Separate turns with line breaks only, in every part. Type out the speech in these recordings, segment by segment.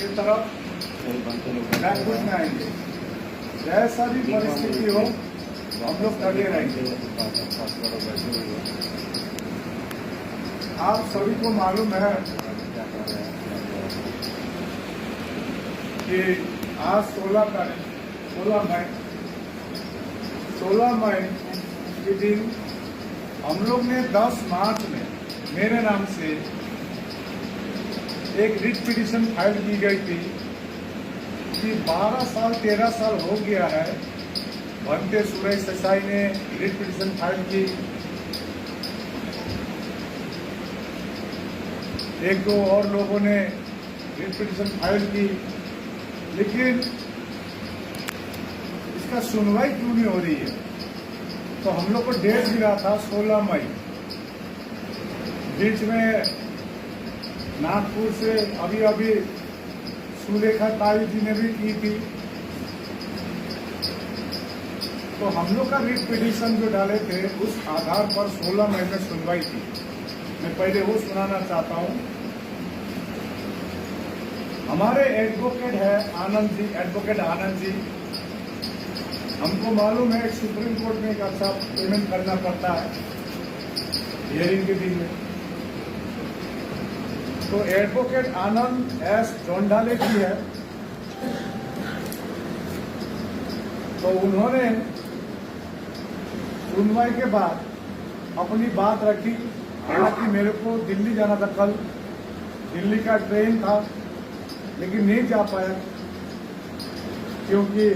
की तरफ कुछ में आएंगे। जैसा भी परिस्थिति हो हम लोग लगे रहेंगे। आप सभी को मालूम है कि आज 16 मई के दिन हम लोग ने 10 मार्च में मेरे नाम से एक रिट पिटीशन फाइल की गई थी कि 12 साल 13 साल हो गया है। भंते सुरेश देसाई ने रिट पिटीशन फाइल की, एक दो और लोगों ने रिट पिटीशन फाइल की, लेकिन इसका सुनवाई क्यों नहीं हो रही है। तो हम लोग को डेट मिला था 16 मई। बीच में नागपुर से अभी सुलेखा ताई जी ने भी की थी। तो हम लोग का रिट पिटीशन जो डाले थे उस आधार पर 16 मई में सुनवाई थी। मैं पहले वो सुनाना चाहता हूँ। हमारे एडवोकेट है एडवोकेट आनंद जी। हमको मालूम है सुप्रीम कोर्ट में एक अच्छा पेमेंट करना पड़ता है हियरिंग के दिन में। तो एडवोकेट आनंद एस जोंडाले की है। तो उन्होंने सुनवाई के बाद अपनी बात रखी। हालांकि मेरे को दिल्ली जाना था, कल दिल्ली का ट्रेन था, लेकिन नहीं जा पाया क्योंकि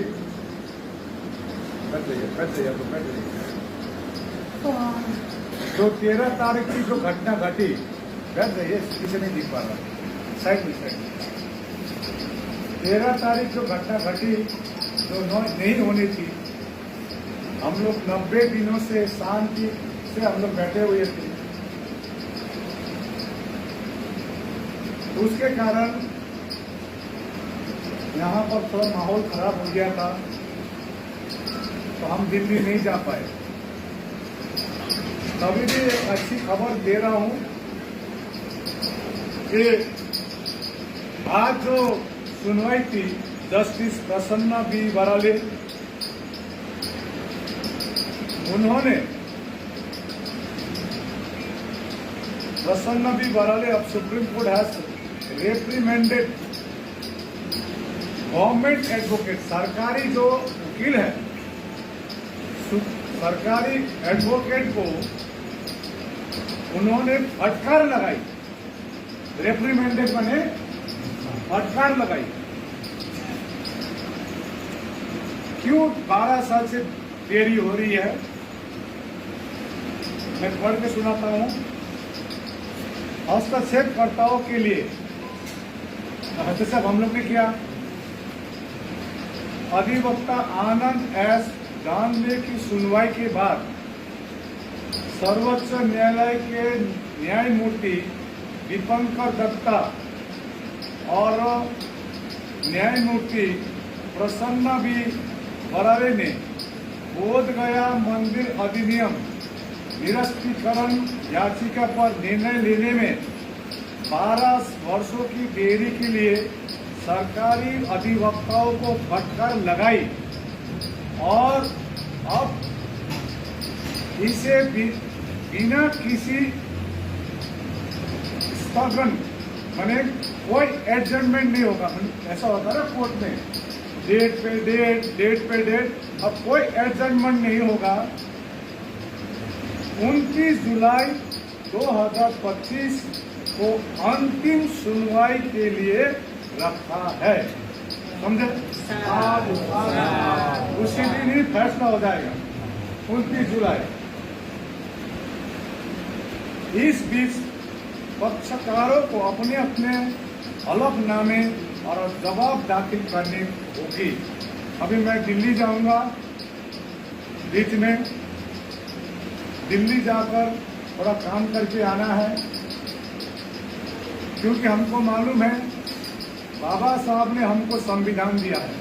तो 13 तारीख की जो घटना घटी, बैठ रही है, किसी नहीं दिख पा रहा, साइड में 13 तारीख जो घटना घटी जो नहीं होनी थी। हम लोग 90 दिनों से शांति से हम लोग बैठे हुए थे। उसके कारण यहाँ पर थोड़ा माहौल खराब हो गया था, तो हम दिल्ली नहीं जा पाए। तभी भी एक अच्छी खबर दे रहा हूँ कि आज जो सुनवाई थी जस्टिस प्रसन्ना बी बराले, उन्होंने प्रसन्ना बी बराले अब Supreme Court has reprimanded government advocate, सरकारी जो वकील है, सरकारी एडवोकेट को उन्होंने फटकार लगाई। रेप्रीमेंडेड बने फटकार लगाई। क्यों 12 साल से देरी हो रही है, मैं पढ़ के सुनाता हूं। हस्तक्षेपकर्ताओं के लिए हस्तक्षेप हम लोग ने किया। अधिवक्ता आनंद एस गांधे की सुनवाई के बाद सर्वोच्च न्यायालय के न्यायमूर्ति दीपंकर दत्ता और न्यायमूर्ति प्रसन्ना बी बराले ने बोध गया मंदिर अधिनियम निरस्तीकरण याचिका पर निर्णय लेने में 12 वर्षों की देरी के लिए सरकारी अधिवक्ताओं को फटकार लगाई और अब इसे बिना किसी स्थगन, माने कोई एडजमेंट नहीं होगा। ऐसा होता है ना कोर्ट में, डेट पे डेट, अब कोई एडजमेंट नहीं होगा। 29 जुलाई 2025 को अंतिम सुनवाई के लिए रखा है। समझे? उसी दिन ही फैसला हो जाएगा, 29 जुलाई। इस बीच पक्षकारों को अपने अपने हलफनामे और जवाब दाखिल करनी होगी। अभी मैं दिल्ली जाऊंगा, बीच में दिल्ली जाकर थोड़ा काम करके आना है, क्योंकि हमको मालूम है बाबा साहब ने हमको संविधान दिया है।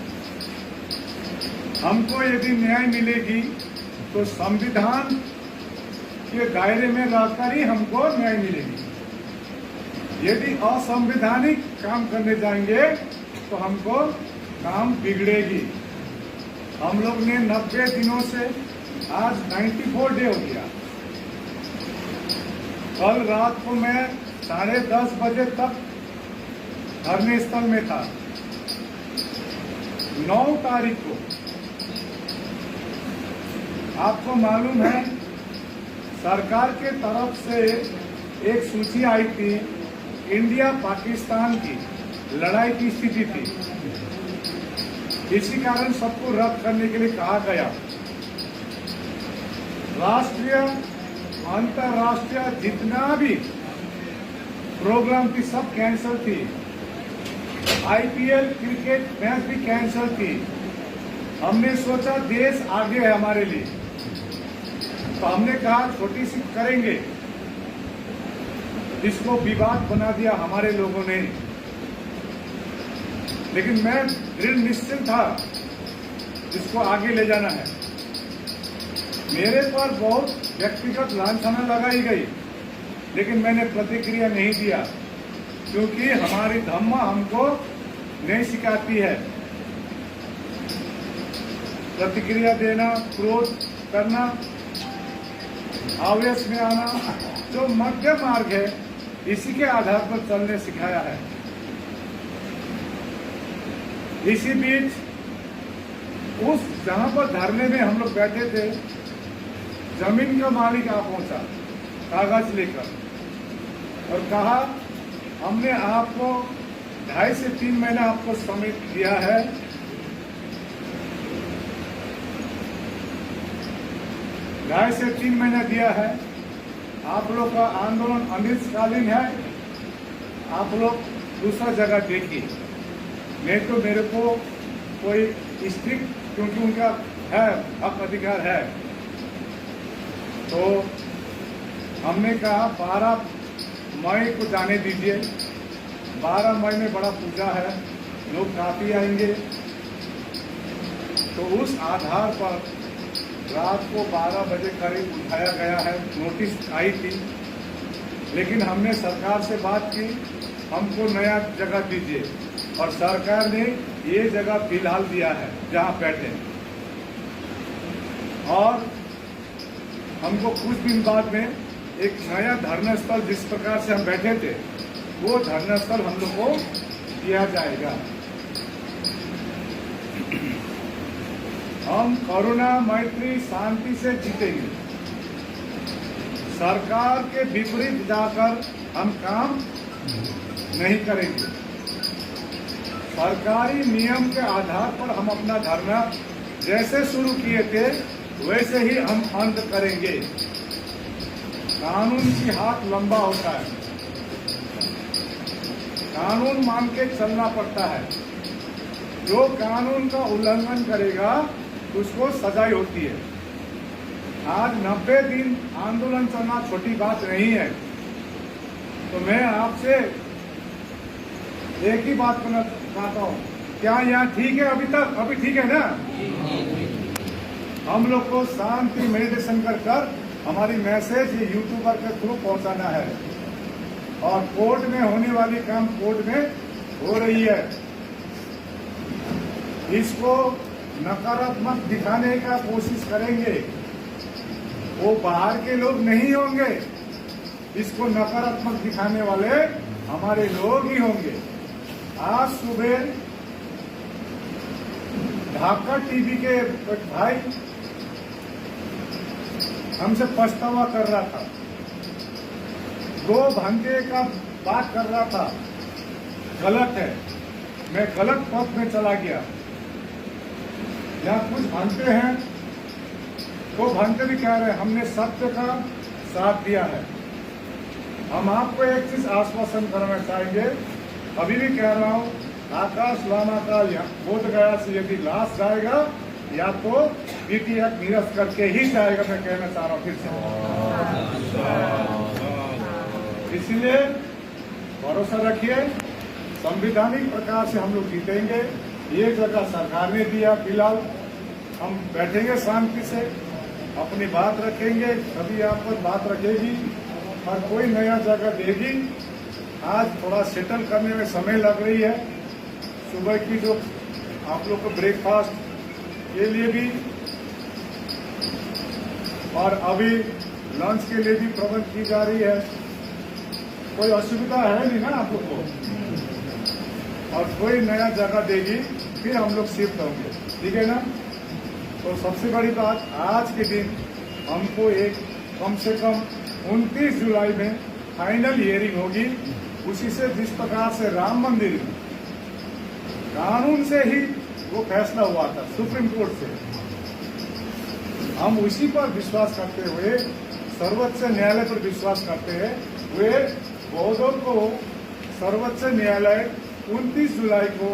हमको यदि न्याय मिलेगी तो संविधान के दायरे में रहकर ही हमको न्याय मिलेगी। यदि असंवैधानिक काम करने जाएंगे तो हमको काम बिगड़ेगी। हम लोग ने 90 दिनों से आज 94 डे हो गया। कल रात को मैं 10:30 बजे तक धरने स्थल में था। 9 तारीख को आपको मालूम है सरकार के तरफ से एक सूची आई थी, इंडिया पाकिस्तान की लड़ाई की स्थिति थी। इसी कारण सबको रद्द करने के लिए कहा गया। राष्ट्रीय अंतर्राष्ट्रीय जितना भी प्रोग्राम थी सब कैंसिल थी। IPL क्रिकेट मैच भी कैंसिल थी। हमने सोचा देश आगे है हमारे लिए, तो हमने कहा छोटी सी करेंगे। इसको विवाद बना दिया हमारे लोगों ने, लेकिन मैं दृढ़ निश्चित था इसको आगे ले जाना है। मेरे पर बहुत व्यक्तिगत लांछना लगाई गई, लेकिन मैंने प्रतिक्रिया नहीं दिया, क्योंकि हमारी धम्म हमको नहीं सिखाती है प्रतिक्रिया देना, क्रोध करना, आवेश में आना। जो मध्य मार्ग है इसी के आधार पर चलने सिखाया है। इसी बीच उस जहां पर धरने में हम लोग बैठे थे, जमीन का मालिक आ पहुंचा कागज लेकर और कहा हमने आपको 2.5 से 3 महीना आपको समय दिया है, ढाई से 3 महीना दिया है। आप लोग का आंदोलन अनिश्चितकालीन है, आप लोग दूसरा जगह देखिए, नहीं तो मेरे को कोई स्ट्रिक्ट, क्योंकि उनका है हक अधिकार है। तो हमने कहा 12 मई को जाने दीजिए। 12 मई में बड़ा पूजा है, लोग काफी आएंगे। तो उस आधार पर रात को 12 बजे करीब उठाया गया है। नोटिस आई थी, लेकिन हमने सरकार से बात की, हमको नया जगह दीजिए, और सरकार ने ये जगह फिलहाल दिया है जहां बैठे। और हमको कुछ दिन बाद में एक नया धरना स्थल, जिस प्रकार से हम बैठे थे, वो धरना स्थल हम लोग को दिया जाएगा। हम करुणा, मैत्री, शांति से जीतेंगे। सरकार के विपरीत जाकर हम काम नहीं करेंगे। सरकारी नियम के आधार पर हम अपना धरना जैसे शुरू किए थे वैसे ही हम अंत करेंगे। कानून की हाथ लंबा होता है, कानून मान के चलना पड़ता है। जो कानून का उल्लंघन करेगा उसको सजाई होती है। आज 90 दिन आंदोलन चलना छोटी बात नहीं है। तो मैं आपसे एक ही बात करना चाहता हूँ, क्या यहाँ ठीक है? अभी ठीक है ना? हम लोग को शांति मेडिटेशन कर हमारी मैसेज ये यूट्यूबर के थ्रू पहुंचाना है, और कोर्ट में होने वाली काम कोर्ट में हो रही है। इसको नकारात्मक दिखाने का कोशिश करेंगे, वो बाहर के लोग नहीं होंगे। इसको नकारात्मक दिखाने वाले हमारे लोग ही होंगे। आज सुबह ढाका टीवी के भाई हमसे पछतावा कर रहा था, 2 घंटे का बात कर रहा था, गलत है, मैं गलत पथ में चला गया। यहाँ कुछ घंटे हैं, 2 घंटे भी कह रहे हैं, हमने सत्य का साथ दिया है। हम आपको एक चीज आश्वासन करना चाहेंगे, अभी भी कह रहा हूँ, आकाश लामा का बोध गया से यदि लाश जाएगा या तो BTF निरस्त करके ही जाएगा, मैं कहना चाह रहा हूँ फिर से। इसलिए भरोसा रखिए, संवैधानिक प्रकार से हम लोग जीतेंगे। ये जगह सरकार ने दिया, फिलहाल हम बैठेंगे शांति से, अपनी बात रखेंगे, सभी आप पर बात रखेगी, और कोई नया जगह देगी आज थोड़ा सेटल करने में समय लग रही है। सुबह की जो आप लोग को ब्रेकफास्ट के लिए भी और अभी लंच के लिए भी प्रबंध की जा रही है। कोई असुविधा है नहीं ना आप लोग को, और कोई नया जगह देगी फिर हम लोग शिफ्ट होंगे, ठीक है ना। तो सबसे बड़ी बात, आज के दिन हमको एक कम से कम 29 जुलाई में फाइनल हियरिंग होगी। उसी से जिस प्रकार से राम मंदिर में कानून से ही वो फैसला हुआ था सुप्रीम कोर्ट से, हम उसी पर विश्वास करते हुए, सर्वोच्च न्यायालय पर विश्वास करते हुए बौद्धों को सर्वोच्च न्यायालय 29 जुलाई को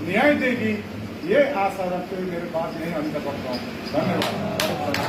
न्याय देगी, ये आशा रखते हुए मेरे बात यही अंत करता हूँ। धन्यवाद।